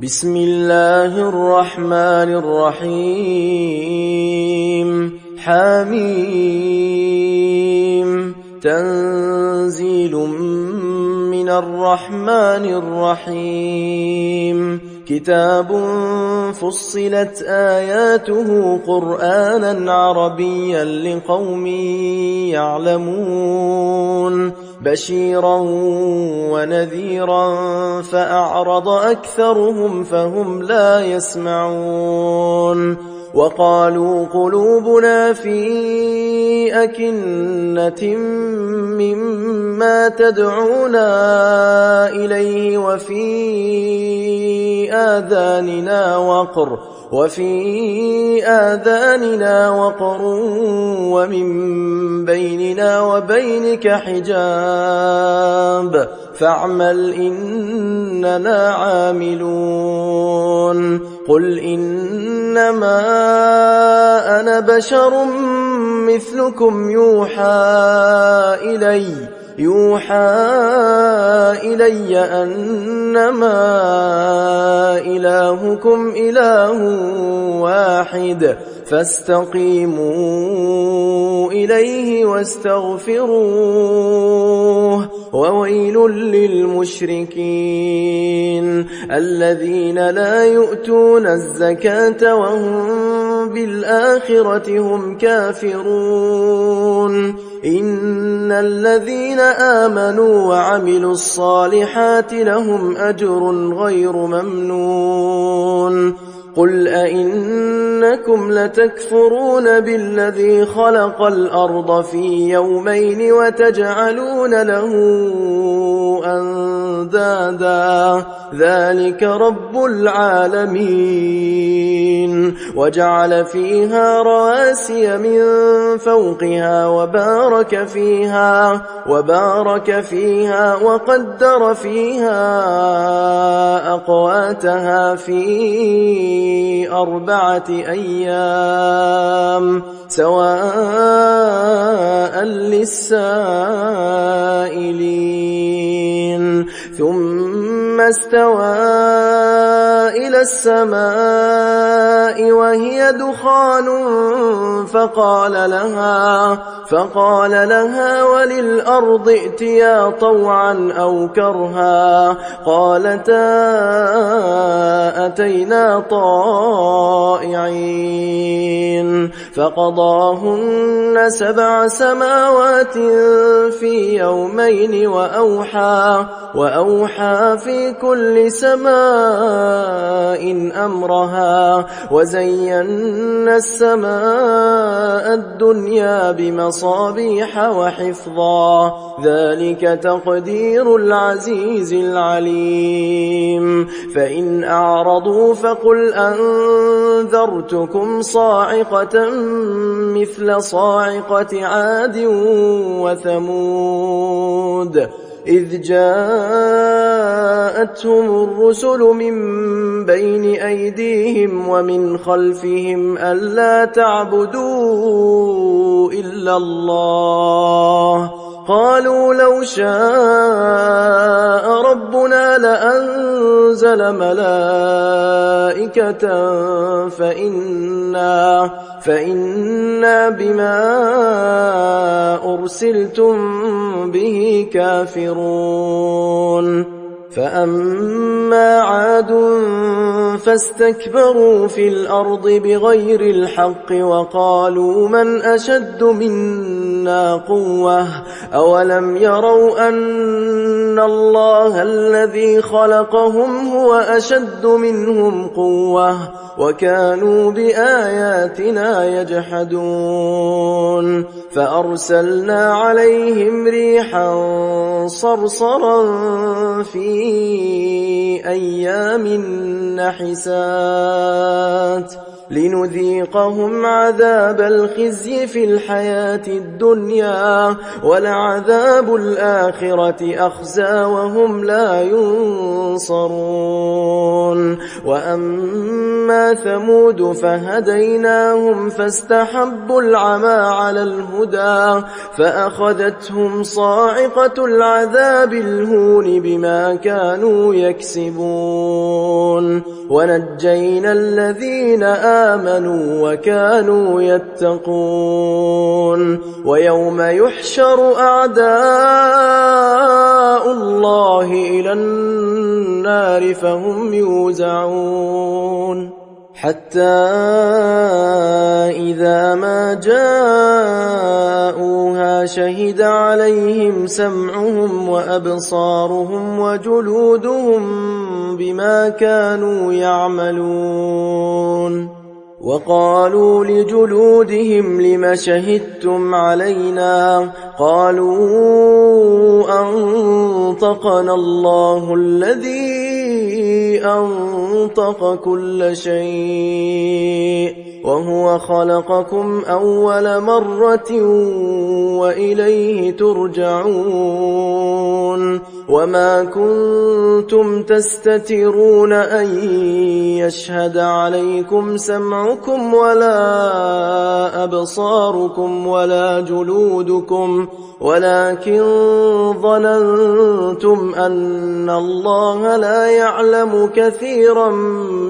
بسم الله الرحمن الرحيم حميم تنزيل من الرحمن الرحيم كتاب فصلت آياته قرآنا عربيا لقوم يعلمون بشيرا ونذيرا فأعرض أكثرهم فهم لا يسمعون وقالوا قلوبنا في أكنة مما تدعونا إليه وفي آذاننا وقر ومن بيننا وبينك حجاب فاعمل إننا عاملون قل إنما أنا بشر مثلكم يوحى إلي أنما إلهكم إله واحد فاستقيموا إليه واستغفروه وويل للمشركين الذين لا يؤتون الزكاة وهم بالآخرة هم كافرون إن الذين آمنوا وعملوا الصالحات لهم أجر غير ممنون قل أئنكم لتكفرون بالذي خلق الأرض في يومين وتجعلون له أندادا ذلك رب العالمين وجعل فيها رواسي من فوقها وبارك فيها وقدر فيها أقواتها في 4 أيام سواء للسائلين ثم استوى إلى السماء وهي دخان فقال لها وللأرض ائتيا طوعا أو كرها قالتا أتينا طائعين فقضاهن 7 سماوات في يومين وأوحى في كل سماء أمرها وزينا السماء الدنيا بمصابيح وحفظا ذلك تقدير العزيز العليم فإن أعرضوا فقل أنذرتكم صاعقة مثل صاعقة عاد وثمود إذ جاءتهم الرسل من بين أيديهم ومن خلفهم ألا تعبدوا إلا الله قالوا لو شاء ربنا لأنزل ملائكة فإنا بما أرسلتم به كافرون فأما عاد فاستكبروا في الأرض بغير الحق وقالوا من أشد منا قوة أولم يروا أن الله الذي خلقهم هو أشد منهم قوة وكانوا بآياتنا يجحدون فأرسلنا عليهم ريحا صرصرا في أيام نحسات لنذيقهم عذاب الخزي في الحياة الدنيا ولعذاب الآخرة أخزى وهم لا ينصرون وأما ثمود فهديناهم فاستحبوا العمى على الهدى فأخذتهم صاعقة العذاب الهون بما كانوا يكسبون ونجينا الذين آمنوا وكانوا يتقون ويوم يحشر أعداء الله إلى النار فهم يوزعون حتى إذا ما جاءوها شهد عليهم سمعهم وأبصارهم وجلودهم بما كانوا يعملون وقالوا لجلودهم لم شهدتم علينا قالوا أنطقنا الله الذي أنطق كل شيء وهو خلقكم أول مرة وإليه ترجعون وما كنتم تستترون أن يشهد عليكم سمعكم ولا أبصاركم ولا جلودكم ولكن ظننتم أن الله لا يعلم كثيرا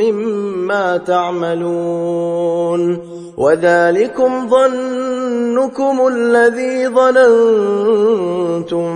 مما تعملون وذلكم ظنكم الذي ظننتم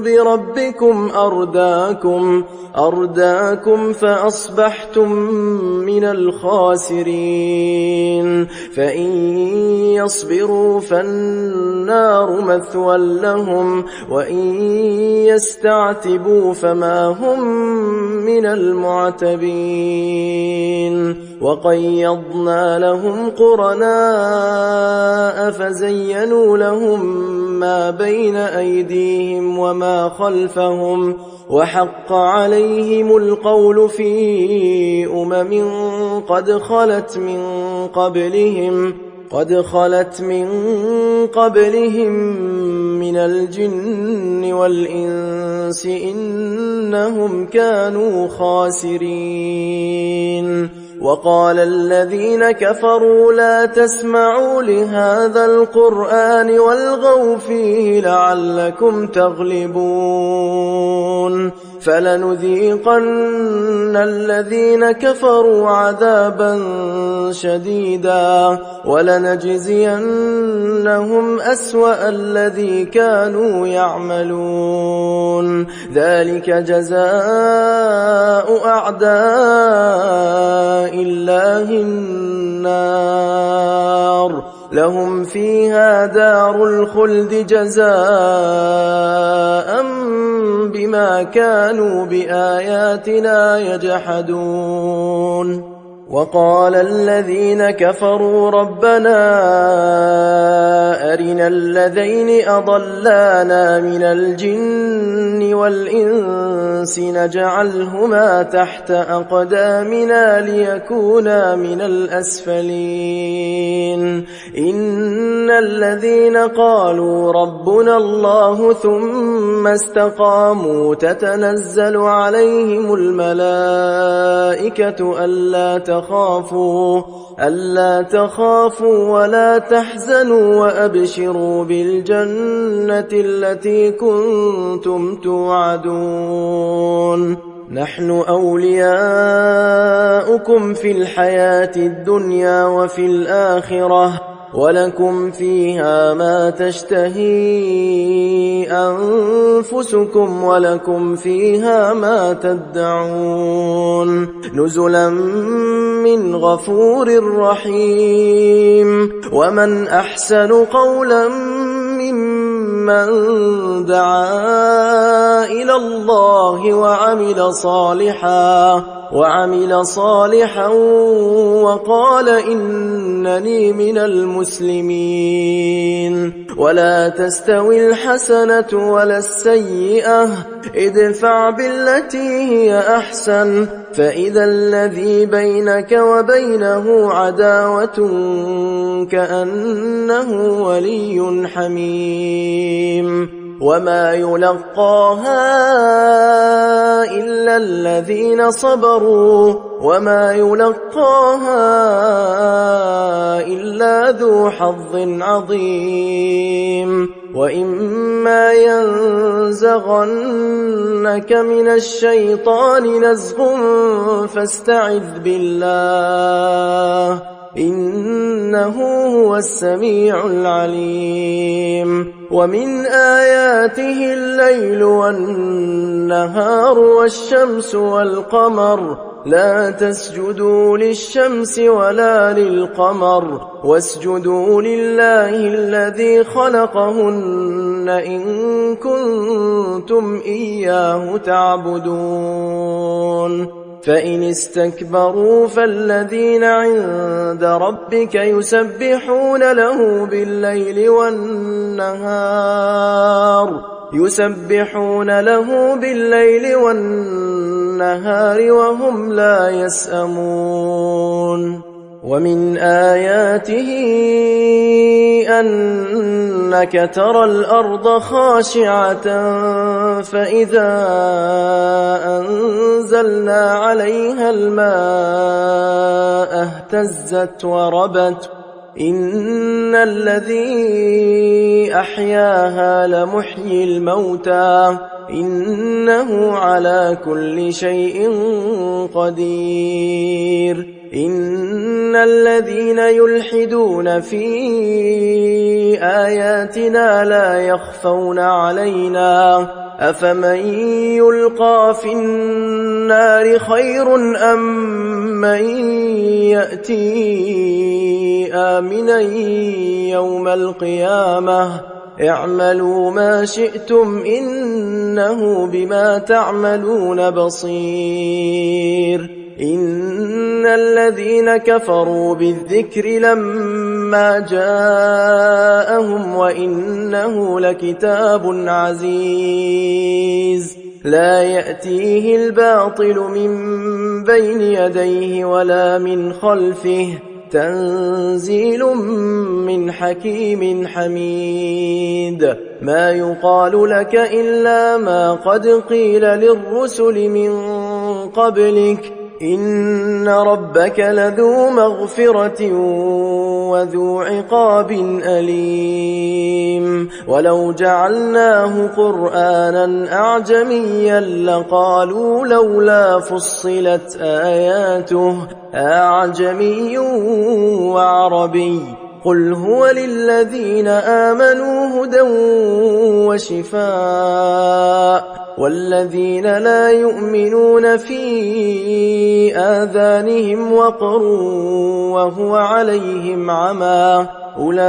بربكم أرداكم فأصبحتم من الخاسرين فإن يصبروا فالنار مثوى لهم وإن يستعتبوا فما هم من المعتبين وقيضنا لهم قرناء فزينوا لهم ما بين أيديهم وما خلفهم وحق عليهم القول في قد خلت من قبلهم من الجن والإنس إنهم كانوا خاسرين وقال الذين كفروا لا تسمعوا لهذا القرآن والغوا فيه لعلكم تغلبون فلنذيقن الذين كفروا عذابا شديدا ولنجزينهم أسوأ الذي كانوا يعملون ذلك جزاء أعداء الله النار لهم فيها دار الخلد جزاء بما كانوا بآياتنا يجحدون وقال الذين كفروا ربنا أرنا الذين أضلانا من الجن والإنس نجعلهما تحت أقدامنا ليكونا من الأسفلين إن الذين قالوا ربنا الله ثم استقاموا تتنزل عليهم الملائكة ألا تخافوا ولا تحزنوا وأبشروا بالجنة التي كنتم توعدون نحن أولياؤكم في الحياة الدنيا وفي الآخرة ولكم فيها ما تشتهي أنفسكم ولكم فيها ما تدعون نزلا من غفور رحيم ومن أحسن قولا ممن دعا إلى الله وعمل صالحا وقال إنني من المسلمين ولا تستوي الحسنة ولا السيئة ادفع بالتي هي أحسن فإذا الذي بينك وبينه عداوة كأنه ولي حميم وما يلقاها إلا الذين صبروا وما يلقاها إلا ذو حظ عظيم وإما ينزغنك من الشيطان نزغ فاستعذ بالله إنه هو السميع العليم ومن آياته الليل والنهار والشمس والقمر لا تسجدوا للشمس ولا للقمر واسجدوا لله الذي خلقهن إن كنتم إياه تعبدون فإن استكبروا فالذين عند ربك يسبحون له بالليل والنهار وهم لا يسأمون ومن آياته أنك ترى الأرض خاشعة فإذا أنزلنا عليها الماء اهتزت وربت إن الذي أحياها لمحيي الموتى إنه على كل شيء قدير إن الذين يلحدون في آياتنا لا يخفون علينا أفمن يلقى في النار خير أم من يأتي آمنا يوم القيامة اعملوا ما شئتم إنه بما تعملون بصير إن الذين كفروا بالذكر لما جاءهم وإنه لكتاب عزيز لا يأتيه الباطل من بين يديه ولا من خلفه تنزيل من حكيم حميد ما يقال لك إلا ما قد قيل للرسل من قبلك إن ربك لذو مغفرة وذو عقاب أليم ولو جعلناه قرآنا أعجميا لقالوا لولا فصلت آياته أعجمي وعربي قل هو للذين آمنوا هدى وشفاء والذين لا يؤمنون في آذانهم وقر وهو عليهم عمى أولئك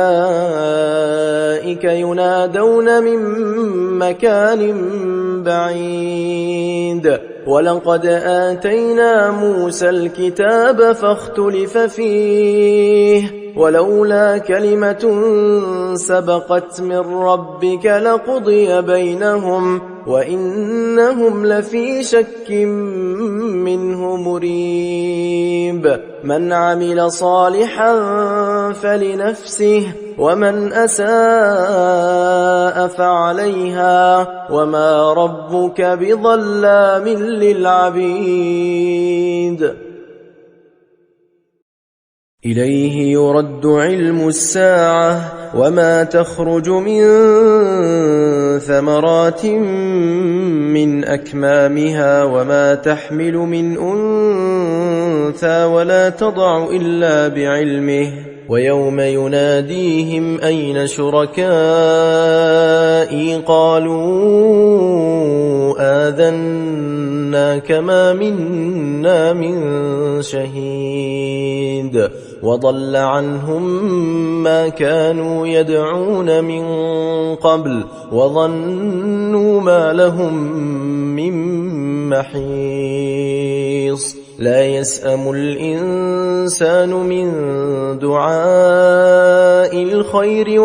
ينادون من مكان بعيد ولقد آتينا موسى الكتاب فاختلف فيه ولولا كلمة سبقت من ربك لقضي بينهم وإنهم لفي شك منه مريب من عمل صالحا فلنفسه ومن أساء فعليها وما ربك بظلام للعبيد إليه يرد علم الساعة وما تخرج من ثمرات من أكمامها وما تحمل من أنثى ولا تضع إلا بعلمه ويوم يناديهم أين شركائي قالوا آذناك ما منا من شهيد وضل عنهم ما كانوا يدعون من قبل وظنوا ما لهم من محيص لا يسأم الإنسان من دعاء الخير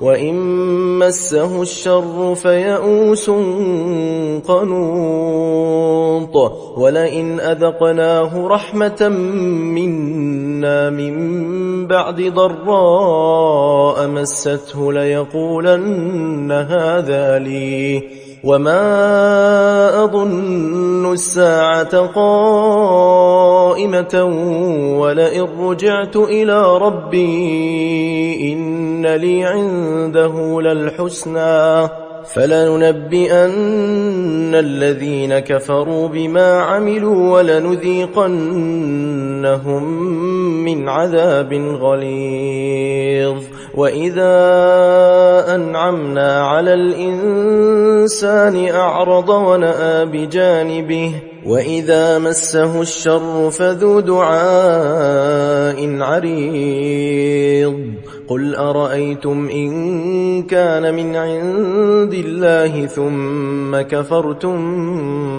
وإن مسه الشر فيئوس قنوط ولئن أذقناه رحمة منا من بعد ضراء مسته ليقولن هذا لي وما أظن الساعة قائمة ولئن رجعت إلى ربي إن لي عنده للحسنى فلننبئن الذين كفروا بما عملوا ولنذيقنهم من عذاب غليظ وإذا أنعمنا على الإنسان أعرض ونأى بجانبه وإذا مسه الشر فذو دعاء عريض قل أرأيتم إن كان من عند الله ثم كفرتم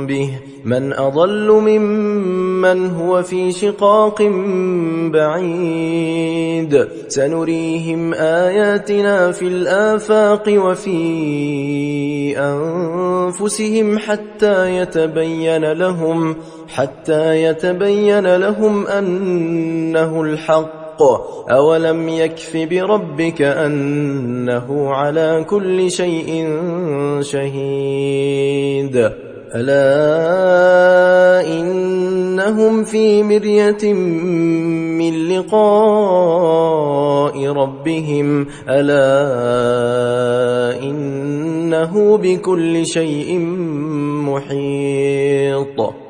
به من أضل ممن هو في شقاق بعيد سنريهم آياتنا في الآفاق وفي أنفسهم حتى يتبين لهم أنه الحق أولم يكف بربك أنه على كل شيء شهيد ألا إنهم في مرية من لقاء ربهم ألا إنه بكل شيء محيط